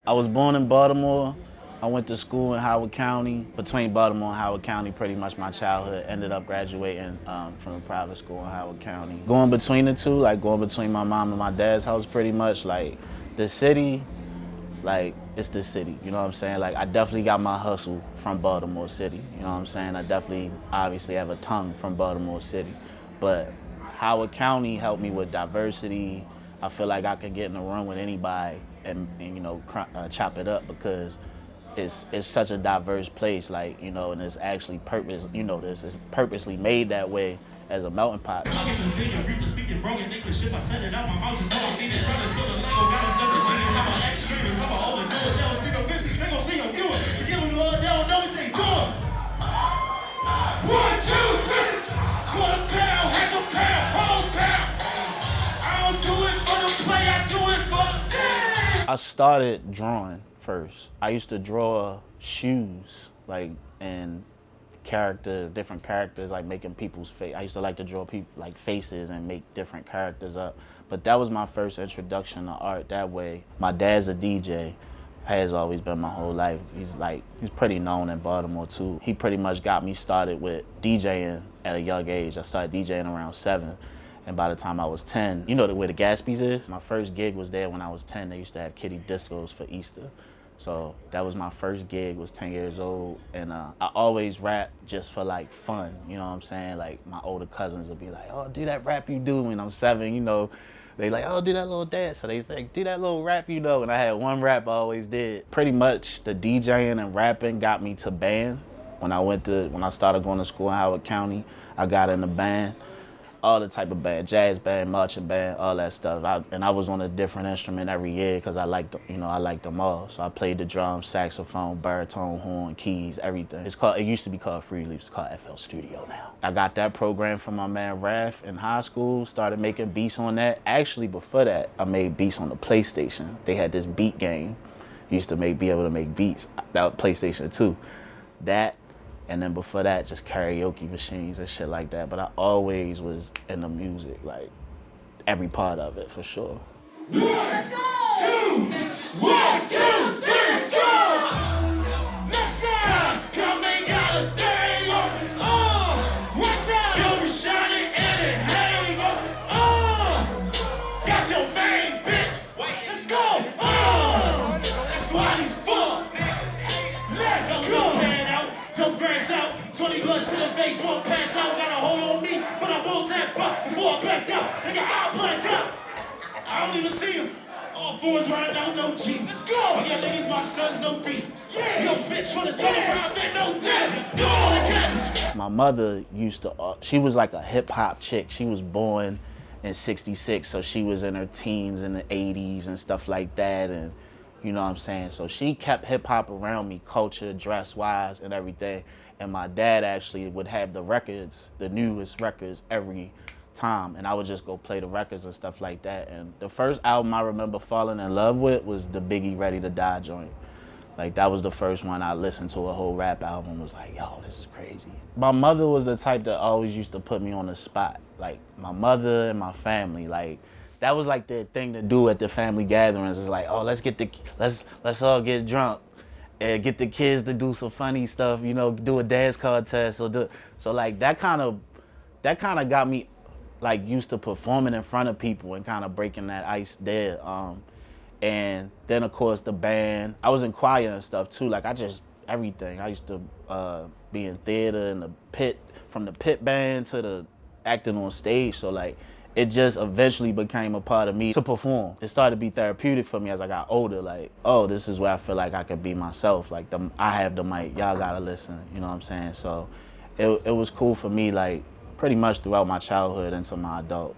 I was born in Baltimore. I went to school in Howard County. Between Baltimore and Howard County, pretty much my childhood. Ended up graduating from a private school in Howard County. Going between the two, like going between my mom and my dad's house pretty much, like the city, like it's the city, you know what I'm saying? Like I definitely got my hustle from Baltimore City, you know what I'm saying? I definitely obviously have a tongue from Baltimore City, but Howard County helped me with diversity. I feel like I could get in a room with anybody and you know, chop it up because it's such a diverse place, like, you know, and it's actually it's purposely made that way as a melting pot. I started drawing first. I used to draw shoes, like, and characters, different characters, like making people's face. I used to like to draw people like faces and make different characters up. But that was my first introduction to art that way. My dad's a DJ, has always been my whole life. He's pretty known in Baltimore too. He pretty much got me started with DJing at a young age. I started DJing around 7. And by the time I was 10, you know where the Gatsby's is? My first gig was there when I was 10. They used to have kiddie discos for Easter. So that was my first gig, was 10 years old. And I always rap just for like fun, you know what I'm saying? Like my older cousins would be like, oh, do that rap you do when I'm 7, you know. They like, oh, do that little dance. So they think, do that little rap you know. And I had one rap I always did. Pretty much the DJing and rapping got me to band. When I started going to school in Howard County, I got in the band. All the type of band, jazz band, marching band, all that stuff. And I was on a different instrument every year because I liked them all. So I played the drums, saxophone, baritone, horn, keys, everything. It used to be called Free Leaf, it's called FL Studio now. I got that program from my man Raph in high school, started making beats on that. Actually, before that, I made beats on the PlayStation. They had this beat game. Used to be able to make beats. That was PlayStation 2. That. And then before that, just karaoke machines and shit like that. But I always was in the music, like every part of it, for sure. Let's go! 1, 2, 3, go! Let's go! Coming out of day, what's up? You're shining and it hang, got your main bitch. Let's go! That's why he's full. Let's go! Don't grass out, 20 bloods to the face, won't pass out. Got a hold on me, but I won't tap up before I back out. Nigga, I'll black up. I don't even see him. All fours right now, no G. Let's go. Yeah, niggas, my sons, no beats. Yeah. Yo, bitch, from the 25, they no death. Go on the campus. My mother she was like a hip hop chick. She was born in '66, so she was in her teens in the '80s and stuff like that. And you know what I'm saying? So she kept hip hop around me, culture, dress wise and everything. And my dad actually would have the records, the newest records every time. And I would just go play the records and stuff like that. And the first album I remember falling in love with was the Biggie Ready to Die joint. Like that was the first one I listened to a whole rap album, was like, yo, this is crazy. My mother was the type that always used to put me on the spot. Like my mother and my family, like, that was like the thing to do at the family gatherings. It's like, oh, let's all get drunk and get the kids to do some funny stuff, you know, do a dance contest. So like that kind of got me like used to performing in front of people and kind of breaking that ice there. And then of course the band, I was in choir and stuff too. Like everything. I used to be in theater in the pit, from the pit band to the acting on stage. So like, it just eventually became a part of me to perform. It started to be therapeutic for me as I got older. Like, oh, this is where I feel like I could be myself. Like, I have the mic, y'all gotta listen, you know what I'm saying? So it was cool for me, like, pretty much throughout my childhood into my adult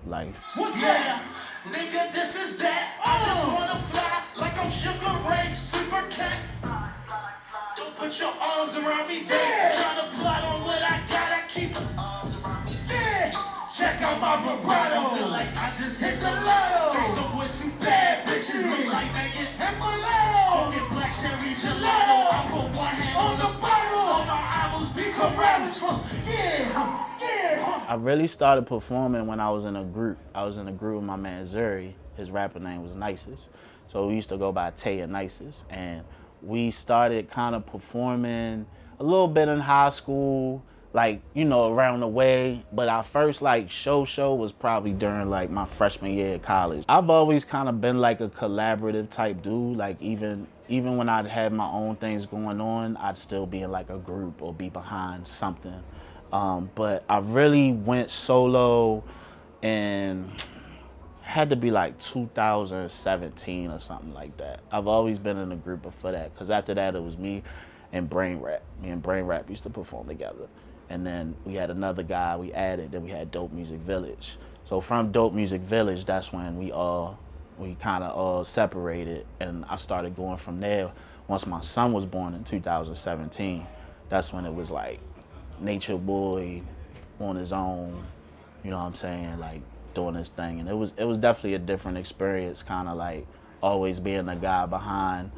life. Yeah, nigga, this is that. I just wanna fly like I'm Sugar Ray, super cat. Don't put your arms around me, babe. Trying to plot on what I got, I keep the arms around me. Check out my vibrato, feel like I just hit the lotto. Threesome with 2 bad bitches, look like naked and mulatto. Get black cherry gelato, I put one hand on the bottle, so my albums be correct. Yeah. I really started performing when I was in a group. I was in a group with my man Zuri. His rapper name was Nicest. So we used to go by Tay and Nices, and we started kind of performing a little bit in high school, like, you know, around the way. But our first like show was probably during like my freshman year of college. I've always kind of been like a collaborative type dude. Like even when I'd had my own things going on, I'd still be in like a group or be behind something. But I really went solo and had to be like 2017 or something like that. I've always been in a group before that, because after that it was me and Brain Rap. Me and Brain Rap used to perform together. And then we had another guy we added, then we had Dope Music Village. So from Dope Music Village, that's when we kind of all separated, and I started going from there. Once my son was born in 2017, that's when it was like Nature Boi on his own, you know what I'm saying, like doing his thing. And it was definitely a different experience, kind of like always being the guy behind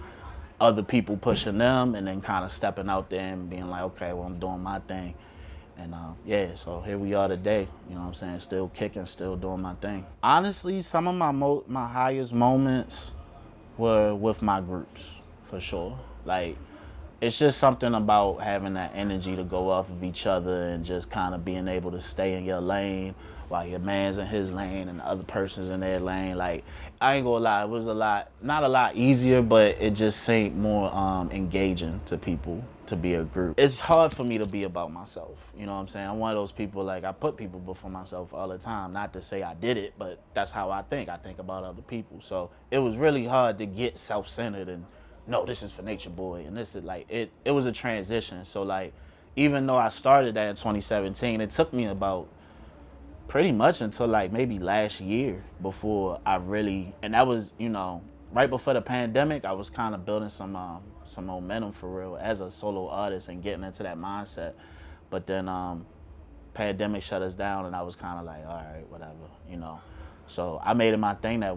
other people pushing them, and then kind of stepping out there and being like, okay, well, I'm doing my thing. And yeah, so here we are today, you know what I'm saying, still kicking, still doing my thing. Honestly, some of my highest moments were with my groups, for sure. Like, it's just something about having that energy to go off of each other and just kind of being able to stay in your lane while your man's in his lane and the other person's in their lane. Like, I ain't gonna lie, it was not a lot easier, but it just seemed more engaging to people to be a group. It's hard for me to be about myself, you know what I'm saying? I'm one of those people, like, I put people before myself all the time. Not to say I did it, but that's how I think. I think about other people. So it was really hard to get self-centered and, no, this is for Nature Boi, and this is like, it was a transition. So like, even though I started that in 2017, it took me about pretty much until like maybe last year before I really, and that was, you know, right before the pandemic. I was kind of building some momentum for real as a solo artist and getting into that mindset. But then pandemic shut us down, and I was kind of like, all right, whatever, you know. So I made it my thing that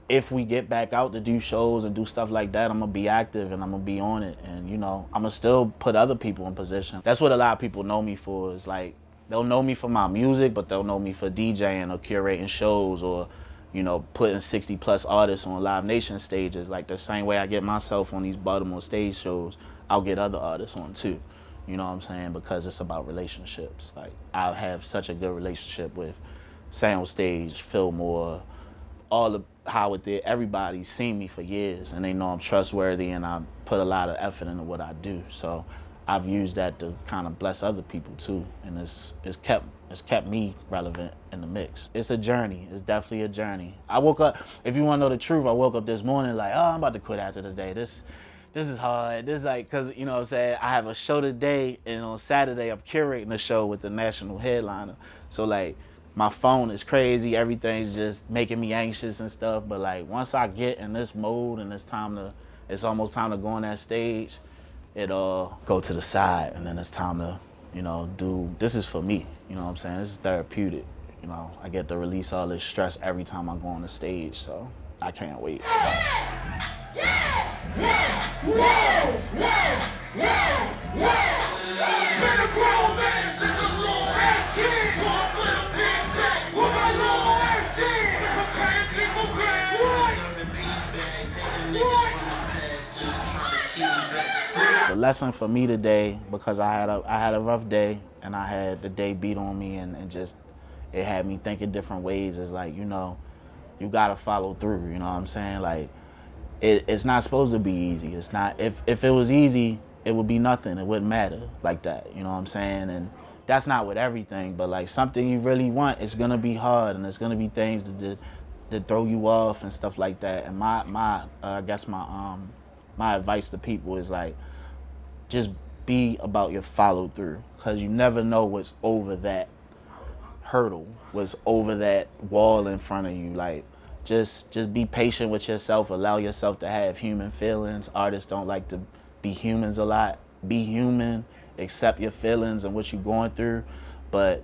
if we get back out to do shows and do stuff like that, I'm gonna be active and I'm gonna be on it, and you know, I'm gonna still put other people in position. That's what a lot of people know me for, is like, they'll know me for my music, but they'll know me for DJing or curating shows, or, you know, putting 60 plus artists on Live Nation stages. Like the same way I get myself on these Baltimore stage shows, I'll get other artists on too. You know what I'm saying? Because it's about relationships. Like, I have such a good relationship with Soundstage, Fillmore, all of Howard there. Everybody's seen me for years, and they know I'm trustworthy, and I put a lot of effort into what I do. So I've used that to kind of bless other people too, and it's kept me relevant in the mix. It's a journey. It's definitely a journey. I woke up, if you want to know the truth, I woke up this morning like, oh, I'm about to quit after the day. This is hard. This is like, cause you know what I'm saying, I have a show today, and on Saturday I'm curating the show with the national headliner. So like, my phone is crazy. Everything's just making me anxious and stuff. But like, once I get in this mode and it's almost time to go on that stage, it'll go to the side, and then it's time to, you know, this is for me. You know what I'm saying? This is therapeutic. You know, I get to release all this stress every time I go on the stage, so I can't wait. The lesson for me today, because I had a rough day, and I had the day beat on me, and just, it had me thinking different ways, is like, you know, you gotta follow through, you know what I'm saying? Like, it's not supposed to be easy. It's not, if it was easy, it would be nothing. It wouldn't matter like that, you know what I'm saying? And that's not with everything, but like, something you really want, it's gonna be hard, and there's gonna be things that throw you off and stuff like that. And I guess my advice to people is like, just be about your follow through, because you never know what's over that hurdle, what's over that wall in front of you. Like, just be patient with yourself. Allow yourself to have human feelings. Artists don't like to be humans a lot. Be human, accept your feelings and what you're going through, but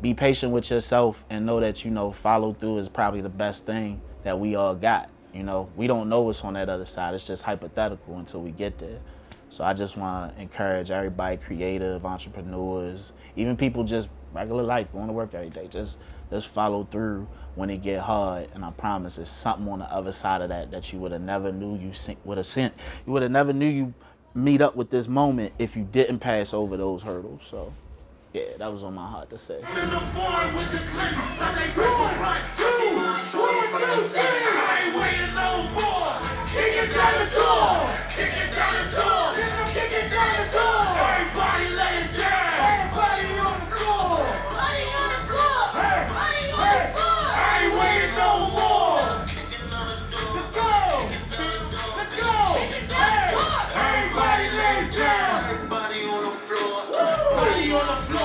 be patient with yourself, and know that, you know, follow through is probably the best thing that we all got. You know, we don't know what's on that other side. It's just hypothetical until we get there. So I just want to encourage everybody, creative, entrepreneurs, even people just regular life, going to work every day. Just Just follow through when it get hard, and I promise there's something on the other side of that you would have never knew you would have sent. You would have never knew you meet up with this moment if you didn't pass over those hurdles. So yeah, that was on my heart to say. In the farm with the clip, Sunday breakfast right too. I ain't waiting no more. Kick it down the door. Kick it down the door. Kick it down the door. Everybody lay it down. Everybody on the floor. Everybody on the floor. Everybody on the floor. I ain't waiting no more. Let's go. Let's go. Everybody lay it down. Everybody on the floor. Everybody on the floor.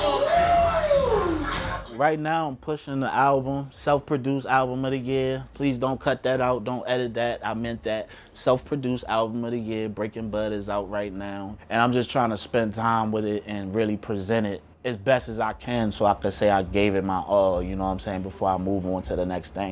Right now, I'm pushing the album, self-produced album of the year. Please don't cut that out. Don't edit that. I meant that. Self-produced album of the year. Breaking Bud is out right now. And I'm just trying to spend time with it and really present it as best as I can so I could say I gave it my all, you know what I'm saying, before I move on to the next thing.